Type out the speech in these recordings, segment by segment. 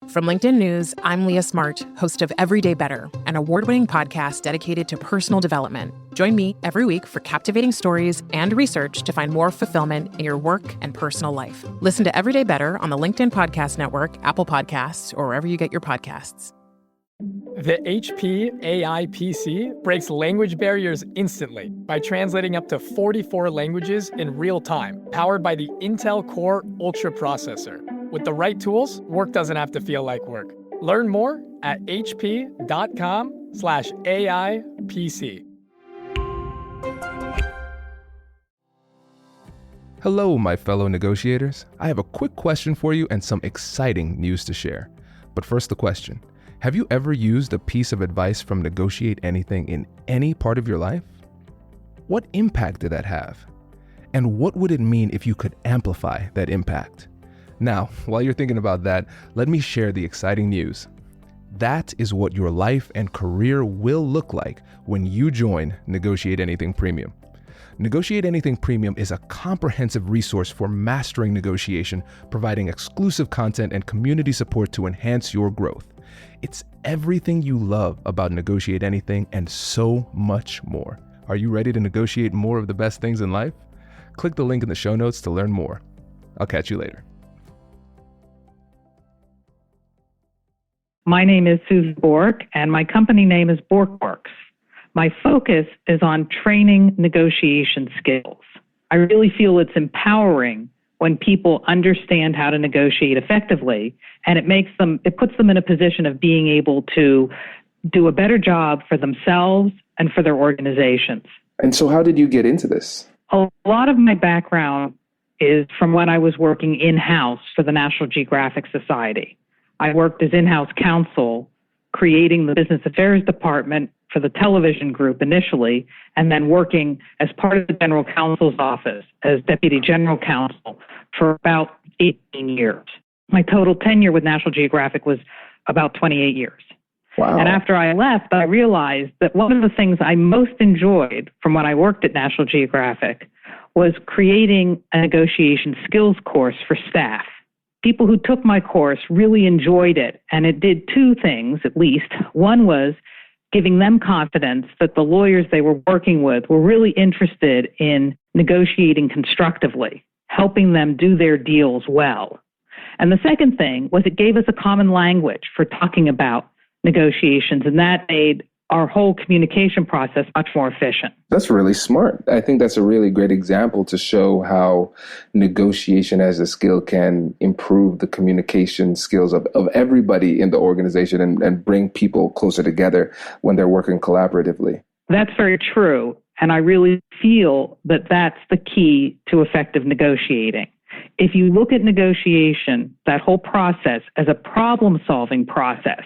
From LinkedIn News, I'm Leah Smart, host of Everyday Better, an award-winning podcast dedicated to personal development. Join me every week for captivating stories and research to find more fulfillment in your work and personal life. Listen to Everyday Better on the LinkedIn Podcast Network, Apple Podcasts, or wherever you get your podcasts. The HP AI PC breaks language barriers instantly by translating up to 44 languages in real time, powered by the Intel Core Ultra processor. With the right tools, work doesn't have to feel like work. Learn more at hp.com/AI PC. Hello, my fellow negotiators. I have a quick question for you and some exciting news to share. But first, the question. Have you ever used a piece of advice from Negotiate Anything in any part of your life? What impact did that have? And what would it mean if you could amplify that impact? Now, while you're thinking about that, let me share the exciting news. That is what your life and career will look like when you join Negotiate Anything Premium. Negotiate Anything Premium is a comprehensive resource for mastering negotiation, providing exclusive content and community support to enhance your growth. It's everything you love about Negotiate Anything and so much more. Are you ready to negotiate more of the best things in life? Click the link in the show notes to learn more. I'll catch you later. My name is Susan Borke, and my company name is Borke Works. My focus is on training negotiation skills. I really feel it's empowering when people understand how to negotiate effectively, and it puts them in a position of being able to do a better job for themselves and for their organizations. And so how did you get into this? A lot of my background is from when I was working in-house for the National Geographic Society. I worked as in-house counsel, creating the business affairs department for the television group initially, and then working as part of the general counsel's office as deputy general counsel for about 18 years. My total tenure with National Geographic was about 28 years. Wow. And after I left, I realized that one of the things I most enjoyed from when I worked at National Geographic was creating a negotiation skills course for staff. People who took my course really enjoyed it, and it did two things at least. One was giving them confidence that the lawyers they were working with were really interested in negotiating constructively, helping them do their deals well. And the second thing was it gave us a common language for talking about negotiations, and that made our whole communication process much more efficient. That's really smart. I think that's a really great example to show how negotiation as a skill can improve the communication skills of everybody in the organization and bring people closer together when they're working collaboratively. That's very true. And I really feel that that's the key to effective negotiating. If you look at negotiation, that whole process, as a problem-solving process,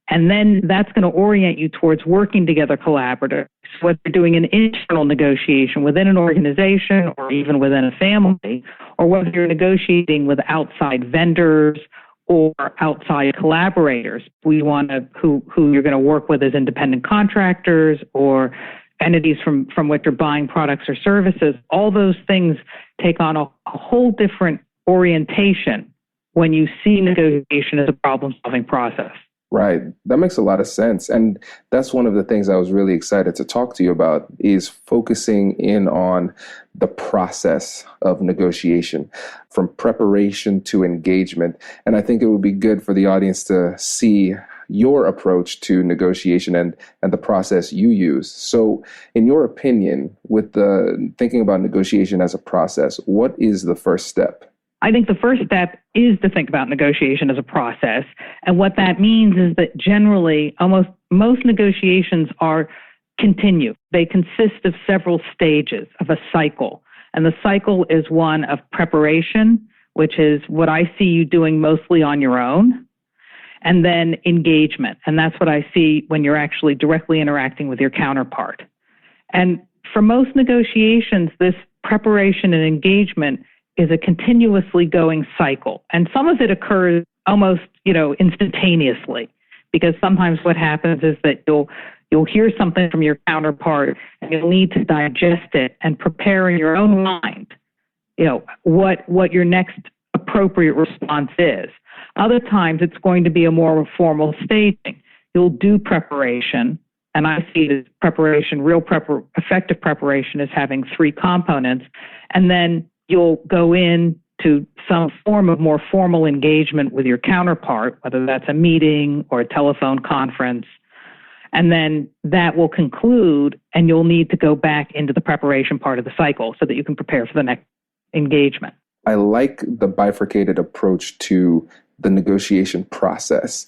and then that's going to orient you towards working together collaboratively. So whether you're doing an internal negotiation within an organization or even within a family, or whether you're negotiating with outside vendors or outside collaborators, who you're going to work with as independent contractors or entities from which you're buying products or services, all those things take on a whole different orientation when you see negotiation as a problem-solving process. Right. That makes a lot of sense. And that's one of the things I was really excited to talk to you about is focusing in on the process of negotiation from preparation to engagement. And I think it would be good for the audience to see your approach to negotiation and the process you use. So in your opinion, with the thinking about negotiation as a process, what is the first step? I think the first step is to think about negotiation as a process. And what that means is that generally, most negotiations are continue. They consist of several stages of a cycle. And the cycle is one of preparation, which is what I see you doing mostly on your own, and then engagement. And that's what I see when you're actually directly interacting with your counterpart. And for most negotiations, this preparation and engagement is a continuously going cycle. And some of it occurs almost, instantaneously, because sometimes what happens is that you'll hear something from your counterpart and you'll need to digest it and prepare in your own mind, what your next appropriate response is. Other times it's going to be a more formal staging. You'll do preparation, and I see this preparation, effective preparation, as having three components, and then you'll go in to some form of more formal engagement with your counterpart, whether that's a meeting or a telephone conference. And then that will conclude, and you'll need to go back into the preparation part of the cycle so that you can prepare for the next engagement. I like the bifurcated approach to the negotiation process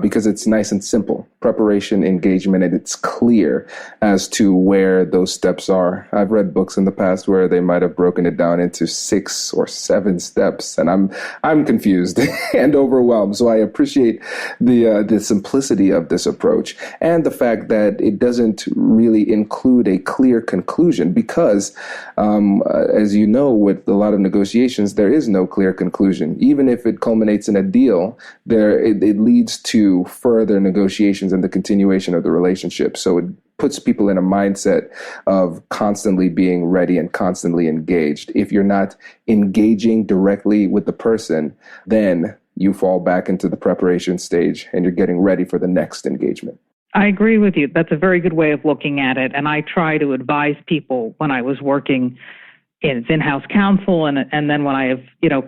because it's nice and simple. Preparation, engagement, and it's clear as to where those steps are. I've read books in the past where they might have broken it down into 6 or 7 steps, and I'm confused and overwhelmed. So I appreciate the simplicity of this approach and the fact that it doesn't really include a clear conclusion because, as you know, with a lot of negotiations, there is no clear conclusion. Even if it culminates in a deal, it leads to further negotiations and the continuation of the relationship. So it puts people in a mindset of constantly being ready and constantly engaged. If you're not engaging directly with the person, then you fall back into the preparation stage and you're getting ready for the next engagement. I agree with you. That's a very good way of looking at it. And I try to advise people when I was working in in-house counsel and then when I have,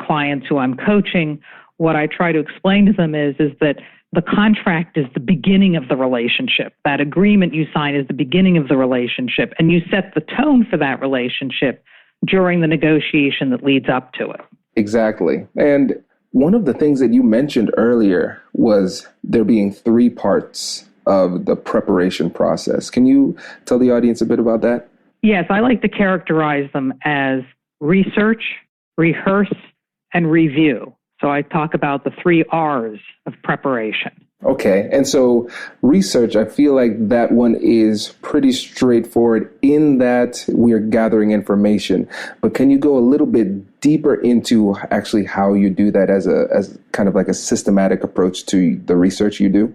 clients who I'm coaching. What I try to explain to them is that the contract is the beginning of the relationship. That agreement you sign is the beginning of the relationship, and you set the tone for that relationship during the negotiation that leads up to it. Exactly. And one of the things that you mentioned earlier was there being 3 parts of the preparation process. Can you tell the audience a bit about that? Yes, I like to characterize them as research, rehearse, and review. So I talk about the 3 R's of preparation. Okay. And so research, I feel like that one is pretty straightforward in that we're gathering information. But can you go a little bit deeper into actually how you do that as kind of like a systematic approach to the research you do?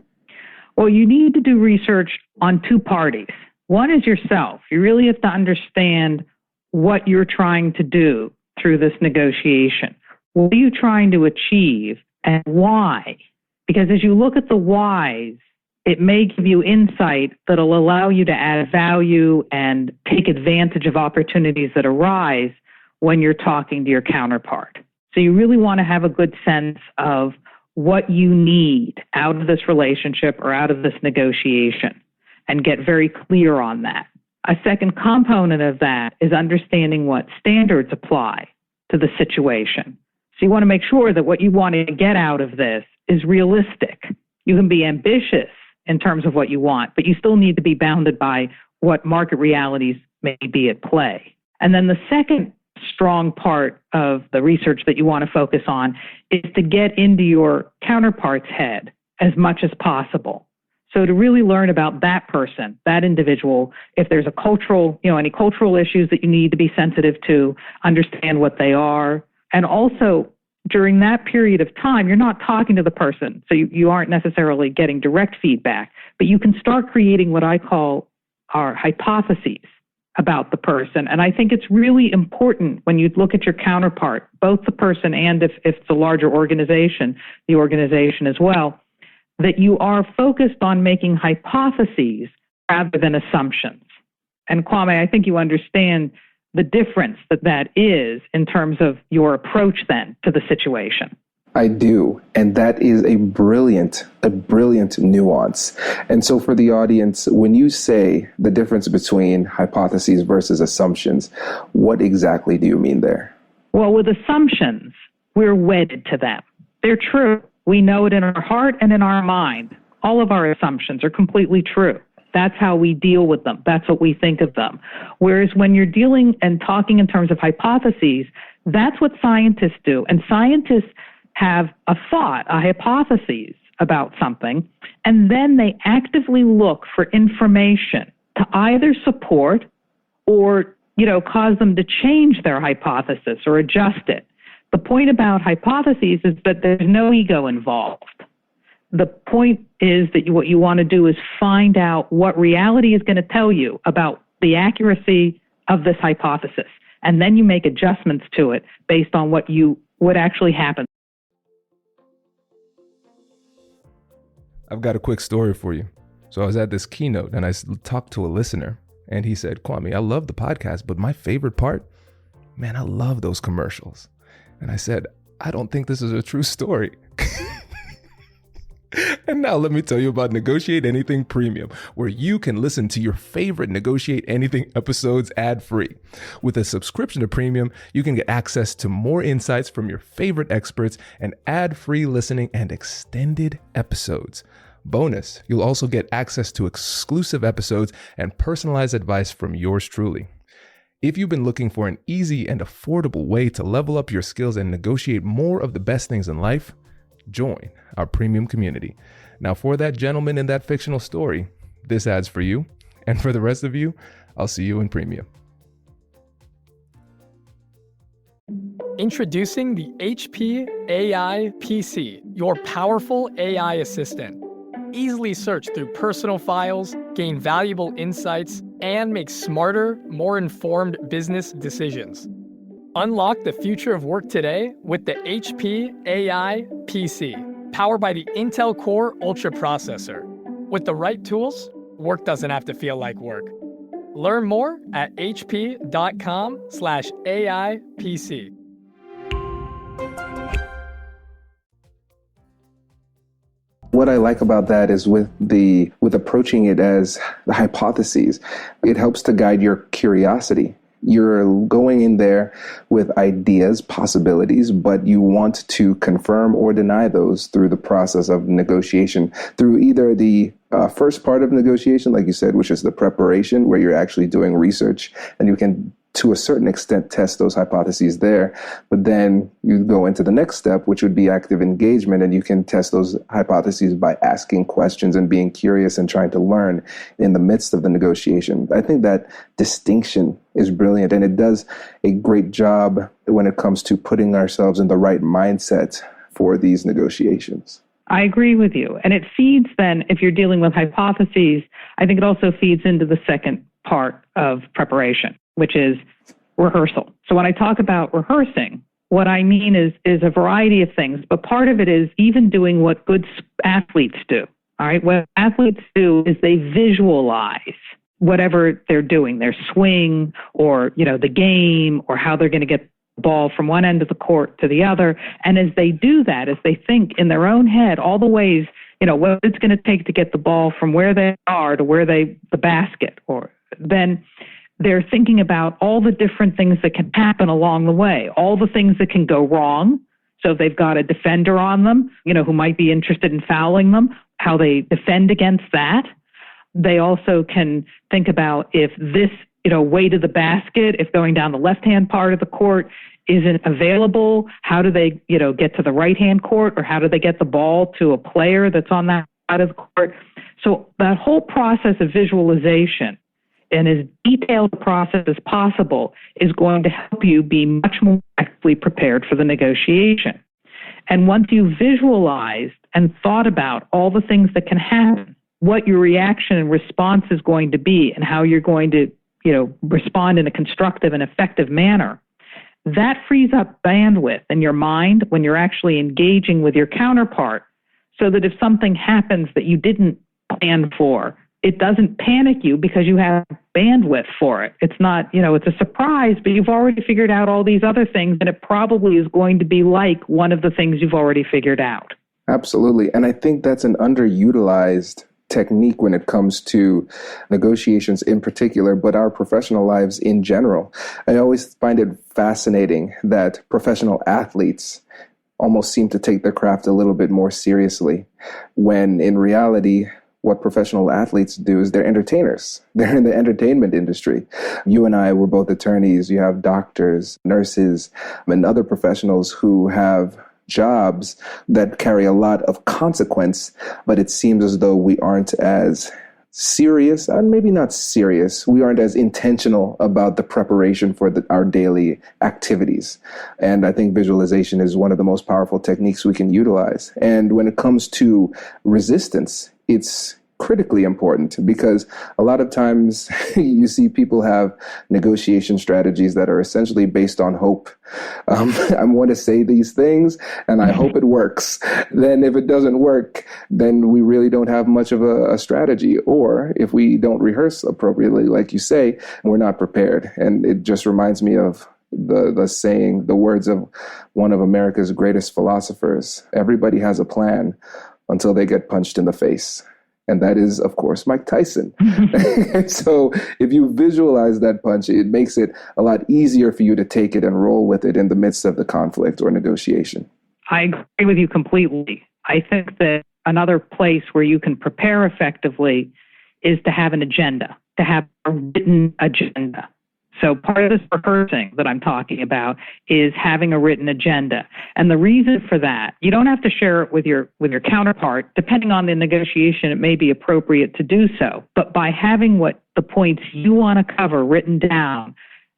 Well, you need to do research on 2 parties. One is yourself. You really have to understand what you're trying to do through this negotiation. What are you trying to achieve and why? Because as you look at the whys, it may give you insight that'll allow you to add value and take advantage of opportunities that arise when you're talking to your counterpart. So you really want to have a good sense of what you need out of this relationship or out of this negotiation and get very clear on that. A second component of that is understanding what standards apply to the situation. So you want to make sure that what you want to get out of this is realistic. You can be ambitious in terms of what you want, but you still need to be bounded by what market realities may be at play. And then the second strong part of the research that you want to focus on is to get into your counterpart's head as much as possible. So to really learn about that person, that individual, if there's a cultural, any cultural issues that you need to be sensitive to, understand what they are. And also, during that period of time, you're not talking to the person, so you aren't necessarily getting direct feedback, but you can start creating what I call our hypotheses about the person. And I think it's really important when you look at your counterpart, both the person and if it's a larger organization, the organization as well, that you are focused on making hypotheses rather than assumptions. And Kwame, I think you understand the difference that is in terms of your approach then to the situation. I do. And that is a brilliant nuance. And so for the audience, when you say the difference between hypotheses versus assumptions, what exactly do you mean there? Well, with assumptions, we're wedded to them. They're true. We know it in our heart and in our mind. All of our assumptions are completely true. That's how we deal with them. That's what we think of them. Whereas when you're dealing and talking in terms of hypotheses, that's what scientists do. And scientists have a thought, a hypothesis about something, and then they actively look for information to either support or, cause them to change their hypothesis or adjust it. The point about hypotheses is that there's no ego involved. The point is that what you want to do is find out what reality is going to tell you about the accuracy of this hypothesis. And then you make adjustments to it based on what actually happens. I've got a quick story for you. So I was at this keynote and I talked to a listener and he said, Kwame, I love the podcast, but my favorite part, man, I love those commercials. And I said, I don't think this is a true story. And now let me tell you about Negotiate Anything Premium, where you can listen to your favorite Negotiate Anything episodes ad-free. With a subscription to Premium, you can get access to more insights from your favorite experts and ad-free listening and extended episodes. Bonus, you'll also get access to exclusive episodes and personalized advice from yours truly. If you've been looking for an easy and affordable way to level up your skills and negotiate more of the best things in life, join our premium community. Now, for that gentleman in that fictional story, this ad's for you. And for the rest of you, I'll see you in premium. Introducing the HP AI PC, your powerful AI assistant. Easily search through personal files, gain valuable insights, and make smarter, more informed business decisions. Unlock the future of work today with the HP AI PC, powered by the Intel Core Ultra processor. With the right tools, work doesn't have to feel like work. Learn more at hp.com/AIPC. What I like about that is with approaching it as the hypotheses, it helps to guide your curiosity. You're going in there with ideas, possibilities, but you want to confirm or deny those through the process of negotiation, through either the first part of negotiation, like you said, which is the preparation, where you're actually doing research, and you can, to a certain extent, test those hypotheses there. But then you go into the next step, which would be active engagement, and you can test those hypotheses by asking questions and being curious and trying to learn in the midst of the negotiation. I think that distinction is brilliant, and it does a great job when it comes to putting ourselves in the right mindset for these negotiations. I agree with you. And it feeds then, if you're dealing with hypotheses, I think it also feeds into the second part of preparation, which is rehearsal. So when I talk about rehearsing, what I mean is a variety of things, but part of it is even doing what good athletes do. All right. What athletes do is they visualize whatever they're doing, their swing or, the game, or how they're going to get the ball from one end of the court to the other. And as they do that, as they think in their own head, all the ways, what it's going to take to get the ball from where they are to where the basket, or then they're thinking about all the different things that can happen along the way, all the things that can go wrong. So if they've got a defender on them, who might be interested in fouling them, how they defend against that. They also can think about if this, way to the basket, if going down the left-hand part of the court isn't available, how do they, get to the right-hand court, or how do they get the ball to a player that's on that side of the court? So that whole process of visualization, and as detailed a process as possible, is going to help you be much more actively prepared for the negotiation. And once you've visualized and thought about all the things that can happen, what your reaction and response is going to be, and how you're going to, respond in a constructive and effective manner, that frees up bandwidth in your mind when you're actually engaging with your counterpart, so that if something happens that you didn't plan for, it doesn't panic you because you have bandwidth for it. It's not, it's a surprise, but you've already figured out all these other things, and it probably is going to be like one of the things you've already figured out. Absolutely. And I think that's an underutilized technique when it comes to negotiations in particular, but our professional lives in general. I always find it fascinating that professional athletes almost seem to take their craft a little bit more seriously, when in reality, what professional athletes do is they're entertainers. They're in the entertainment industry. You and I were both attorneys. You have doctors, nurses, and other professionals who have jobs that carry a lot of consequence, but it seems as though we aren't as serious, and maybe not serious, we aren't as intentional about the preparation for our daily activities. And I think visualization is one of the most powerful techniques we can utilize. And when it comes to resistance, it's critically important, because a lot of times you see people have negotiation strategies that are essentially based on hope. I want to say these things and I hope it works. Then if it doesn't work, then we really don't have much of a strategy. Or if we don't rehearse appropriately, like you say, we're not prepared. And it just reminds me of the saying, the words of one of America's greatest philosophers: everybody has a plan until they get punched in the face. And that is, of course, Mike Tyson. So if you visualize that punch, it makes it a lot easier for you to take it and roll with it in the midst of the conflict or negotiation. I agree with you completely. I think that another place where you can prepare effectively is to have an agenda, to have a written agenda. So part of this rehearsing that I'm talking about is having a written agenda. And the reason for that, you don't have to share it with your counterpart. Depending on the negotiation, it may be appropriate to do so. But by having what the points you want to cover written down,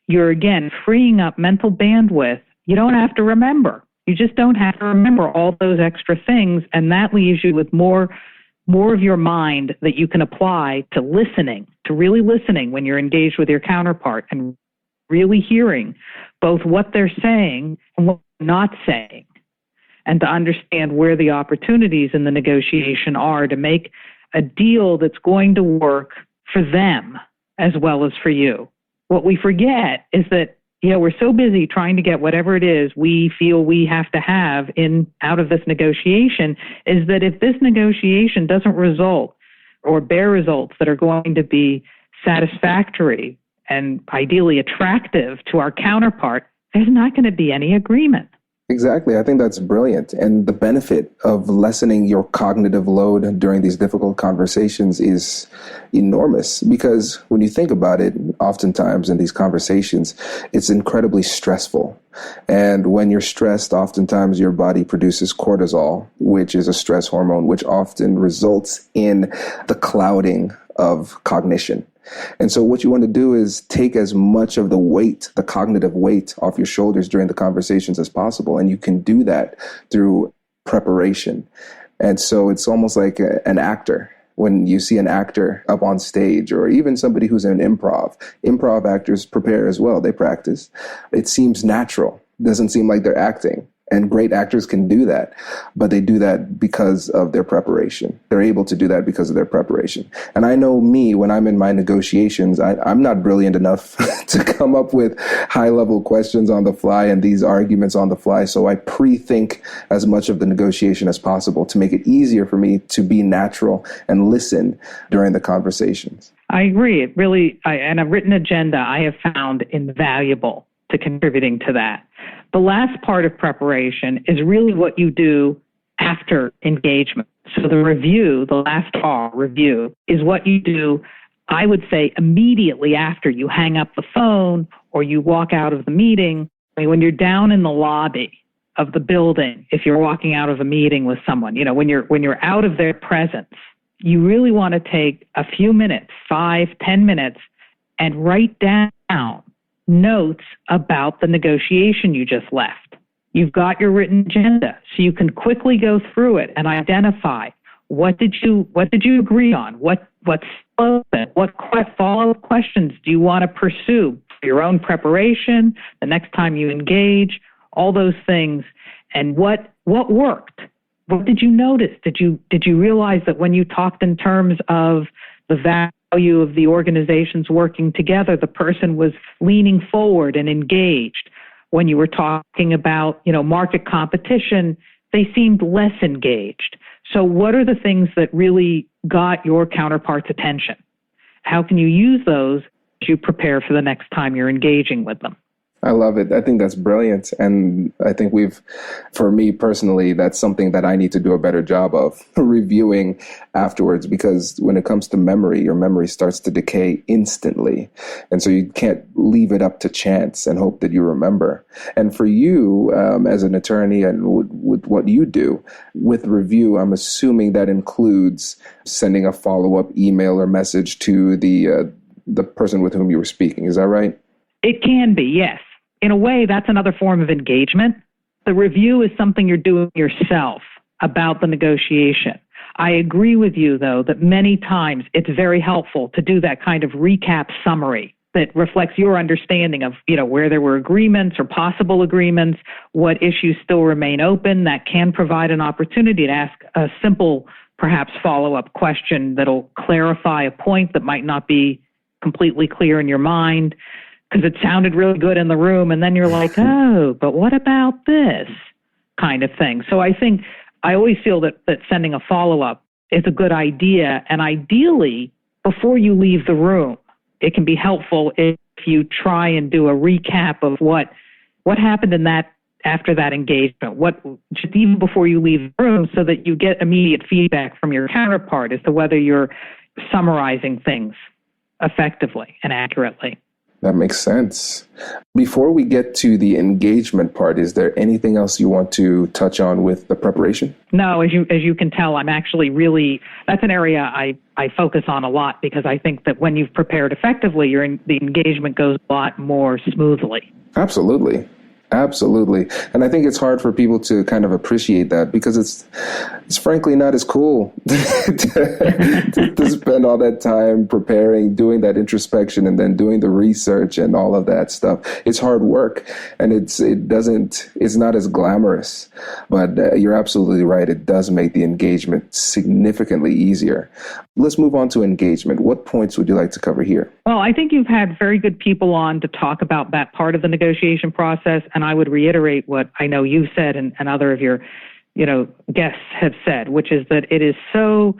you're again freeing up mental bandwidth. You don't have to remember. You just don't have to remember all those extra things. And that leaves you with more of your mind that you can apply to listening, to really listening when you're engaged with your counterpart and really hearing both what they're saying and what they're not saying, and to understand where the opportunities in the negotiation are to make a deal that's going to work for them as well as for you. What we forget is that we're so busy trying to get whatever it is we feel we have to have out of this negotiation, is that if this negotiation doesn't result or bear results that are going to be satisfactory and ideally attractive to our counterpart, there's not going to be any agreement. Exactly. I think that's brilliant. And the benefit of lessening your cognitive load during these difficult conversations is enormous, because when you think about it, oftentimes in these conversations, it's incredibly stressful. And when you're stressed, oftentimes your body produces cortisol, which is a stress hormone, which often results in the clouding of cognition. And so what you want to do is take as much of the weight, the cognitive weight, off your shoulders during the conversations as possible. And you can do that through preparation. And so it's almost like an actor. When you see an actor up on stage, or even somebody who's in improv actors prepare as well. They practice. It seems natural. Doesn't seem like they're acting. And great actors can do that, but they do that because of their preparation. They're able to do that because of their preparation. And I know me, when I'm in my negotiations, I'm not brilliant enough to come up with high-level questions on the fly and these arguments on the fly. So I pre-think as much of the negotiation as possible to make it easier for me to be natural and listen during the conversations. I agree. It really, and a written agenda I have found invaluable to contributing to that. The last part of preparation is really what you do after engagement. So the review, the last R, review, is what you do, I would say, immediately after you hang up the phone or you walk out of the meeting. When you're down in the lobby of the building, if you're walking out of a meeting with someone, when you're out of their presence, you really want to take a few minutes, 5-10 minutes, and write down notes about the negotiation you just left. You've got your written agenda, so you can quickly go through it and identify what did you agree on, what's open, what follow-up questions do you want to pursue for your own preparation, the next time you engage, all those things, and what worked. What did you notice? Did you realize that when you talked in terms of the value of the organizations working together, the person was leaning forward and engaged? When you were talking about, market competition, they seemed less engaged. So what are the things that really got your counterpart's attention? How can you use those as you prepare for the next time you're engaging with them? I love it. I think that's brilliant. And I think for me personally, that's something that I need to do a better job of reviewing afterwards, because when it comes to memory, your memory starts to decay instantly. And so you can't leave it up to chance and hope that you remember. And for you, as an attorney and with what you do with review, I'm assuming that includes sending a follow-up email or message to the person with whom you were speaking. Is that right? It can be, yes. In a way, that's another form of engagement. The review is something you're doing yourself about the negotiation. I agree with you, though, that many times it's very helpful to do that kind of recap summary that reflects your understanding of, where there were agreements or possible agreements, what issues still remain open. That can provide an opportunity to ask a simple, perhaps follow-up question that'll clarify a point that might not be completely clear in your mind because it sounded really good in the room. And then you're like, oh, but what about this kind of thing? So I think I always feel that sending a follow-up is a good idea. And ideally, before you leave the room, it can be helpful if you try and do a recap of what happened in that after that engagement, just even before you leave the room, so that you get immediate feedback from your counterpart as to whether you're summarizing things effectively and accurately. That makes sense. Before we get to the engagement part, is there anything else you want to touch on with the preparation? No, as you can tell, I'm actually that's an area I focus on a lot because I think that when you've prepared effectively, the engagement goes a lot more smoothly. Absolutely. Absolutely. And I think it's hard for people to kind of appreciate that because it's frankly not as cool to spend all that time preparing, doing that introspection and then doing the research and all of that stuff. It's hard work and it's not as glamorous, but you're absolutely right. It does make the engagement significantly easier. Let's move on to engagement. What points would you like to cover here? Well, I think you've had very good people on to talk about that part of the negotiation process. And I would reiterate what I know you've said and other of your, guests have said, which is that it is so,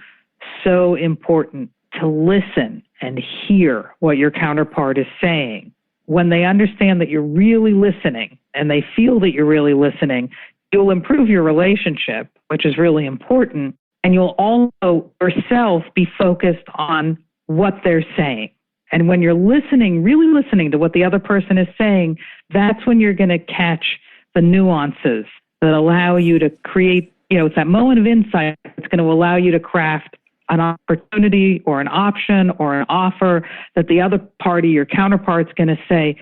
so important to listen and hear what your counterpart is saying. When they understand that you're really listening and they feel that you're really listening, you'll improve your relationship, which is really important. And you'll also yourself be focused on what they're saying. And when you're listening, really listening to what the other person is saying, that's when you're going to catch the nuances that allow you to create, it's that moment of insight that's going to allow you to craft an opportunity or an option or an offer that the other party, your counterpart's going to say,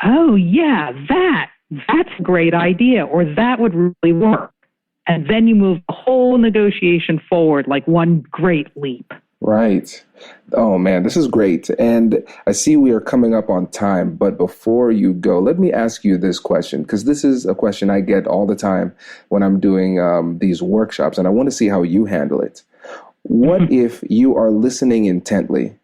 oh, yeah, that's a great idea, or that would really work. And then you move the whole negotiation forward like one great leap. Right. Oh, man, this is great. And I see we are coming up on time. But before you go, let me ask you this question, because this is a question I get all the time when I'm doing these workshops, and I want to see how you handle it. What if you are listening intently,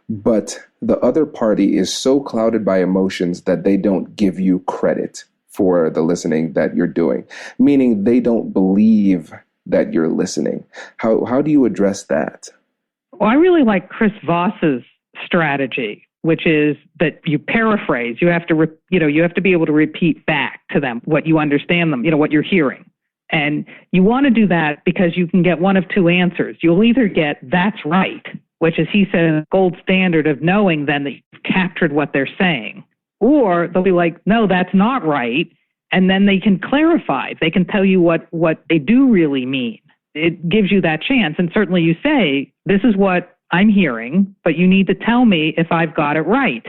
but the other party is so clouded by emotions that they don't give you credit for the listening that you're doing, meaning they don't believe that you're listening? How do you address that? Well, I really like Chris Voss's strategy, which is that you paraphrase. You have to, you have to be able to repeat back to them what you understand them, what you're hearing. And you want to do that because you can get one of two answers. You'll either get that's right, which is, he said, gold standard of knowing then that you've captured what they're saying. Or they'll be like, no, that's not right. And then they can clarify. They can tell you what they do really mean. It gives you that chance. And certainly you say, this is what I'm hearing, but you need to tell me if I've got it right.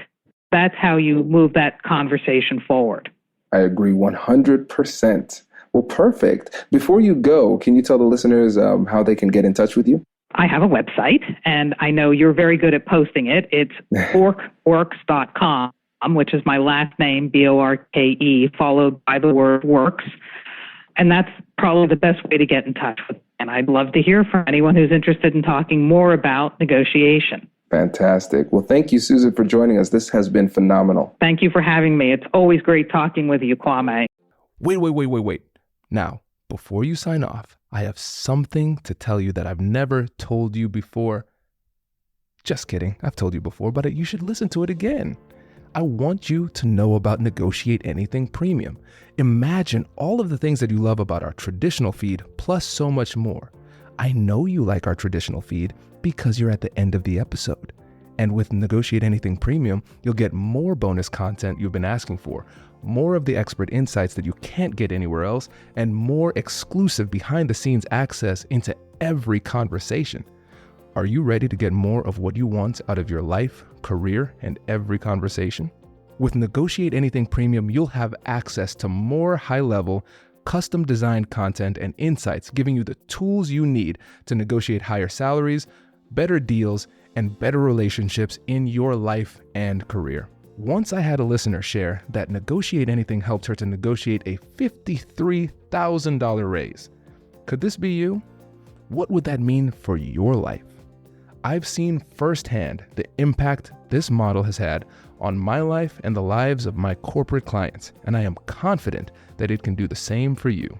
That's how you move that conversation forward. I agree 100%. Well, perfect. Before you go, can you tell the listeners how they can get in touch with you? I have a website, and I know you're very good at posting it. It's borkeworks.com, which is my last name, Borke, followed by the word works. And that's probably the best way to get in touch with me. And I'd love to hear from anyone who's interested in talking more about negotiation. Fantastic. Well, thank you, Susan, for joining us. This has been phenomenal. Thank you for having me. It's always great talking with you, Kwame. Wait. Now, before you sign off, I have something to tell you that I've never told you before. Just kidding. I've told you before, but you should listen to it again. I want you to know about Negotiate Anything Premium. Imagine all of the things that you love about our traditional feed, plus so much more. I know you like our traditional feed because you're at the end of the episode. And with Negotiate Anything Premium, you'll get more bonus content you've been asking for, more of the expert insights that you can't get anywhere else, and more exclusive behind-the-scenes access into every conversation. Are you ready to get more of what you want out of your life, career, and every conversation? With Negotiate Anything Premium, you'll have access to more high-level, custom designed content and insights giving you the tools you need to negotiate higher salaries, better deals, and better relationships in your life and career. Once I had a listener share that Negotiate Anything helped her to negotiate a $53,000 raise. Could this be you? What would that mean for your life? I've seen firsthand the impact this model has had on my life and the lives of my corporate clients, and I am confident that it can do the same for you.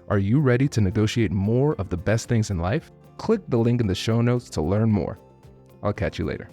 Are you ready to negotiate more of the best things in life? Click the link in the show notes to learn more. I'll catch you later.